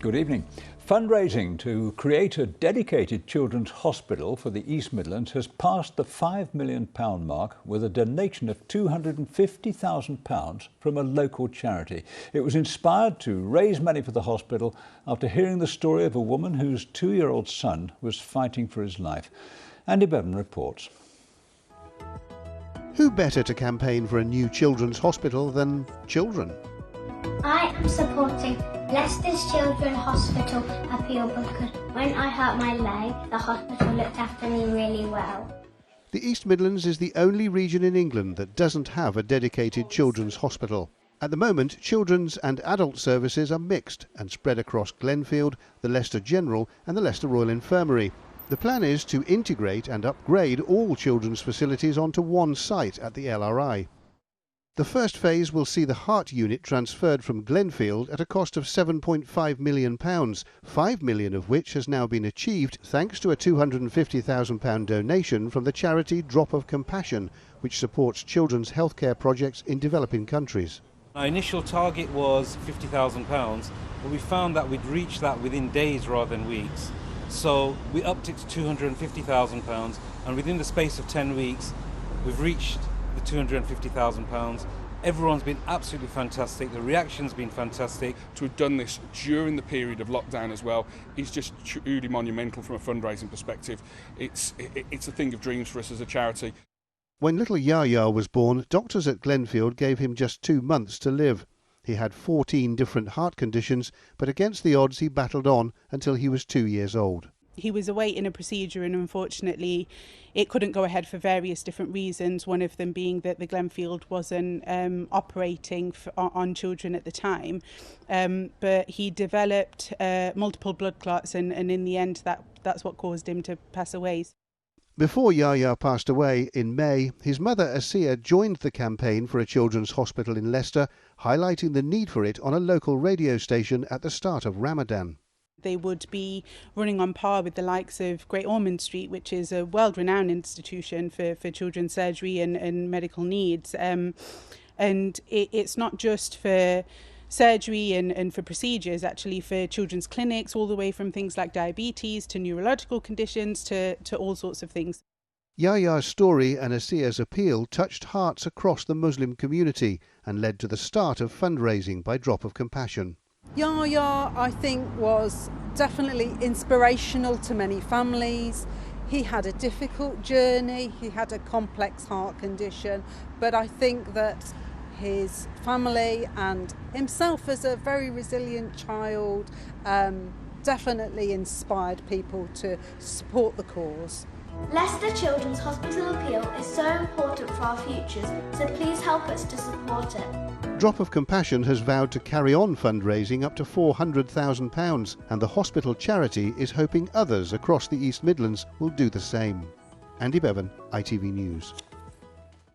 Good evening. Fundraising to create a dedicated children's hospital for the East Midlands has passed the £5 million mark with a donation of £250,000 from a local charity. It was inspired to raise money for the hospital after hearing the story of a woman whose 2-year-old son was fighting for his life. Andy Bevan reports. Who better to campaign for a new children's hospital than children? I am supporting Leicester's Children's Hospital appeal because when I hurt my leg, the hospital looked after me really well. The East Midlands is the only region in England that doesn't have a dedicated children's hospital. At the moment, children's and adult services are mixed and spread across Glenfield, the Leicester General and the Leicester Royal Infirmary. The plan is to integrate and upgrade all children's facilities onto one site at the LRI. The first phase will see the heart unit transferred from Glenfield at a cost of £7.5 million, £5 million of which has now been achieved thanks to a £250,000 donation from the charity Drop of Compassion, which supports children's healthcare projects in developing countries. Our initial target was £50,000, but we found that we'd reached that within days rather than weeks. So we upped it to £250,000, and within the space of 10 weeks, we've reached the £250,000. Everyone's been absolutely fantastic. The reaction's been fantastic. To have done this during the period of lockdown as well is just truly monumental from a fundraising perspective. It's a thing of dreams for us as a charity. When little Yaya was born, doctors at Glenfield gave him just 2 months to live. He had 14 different heart conditions, but against the odds he battled on until he was 2 years old. He was awaiting a procedure and unfortunately it couldn't go ahead for various different reasons, one of them being that the Glenfield wasn't operating on children at the time. But he developed multiple blood clots and in the end that's what caused him to pass away. Before Yaya passed away in May, his mother Asiya joined the campaign for a children's hospital in Leicester, highlighting the need for it on a local radio station at the start of Ramadan. They would be running on par with the likes of Great Ormond Street, which is a world-renowned institution for children's surgery and medical needs. And it's not just for surgery and for procedures, actually for children's clinics, all the way from things like diabetes to neurological conditions to all sorts of things. Yaya's story and Asiya's appeal touched hearts across the Muslim community and led to the start of fundraising by Drop of Compassion. Yaya, I think, was definitely inspirational to many families. He had a difficult journey, he had a complex heart condition, but I think that his family and himself as a very resilient child definitely inspired people to support the cause. Leicester Children's Hospital appeal is so important for our futures, so please help us to support it. Drop of Compassion has vowed to carry on fundraising up to £400,000 and the hospital charity is hoping others across the East Midlands will do the same. Andy Bevan, ITV News.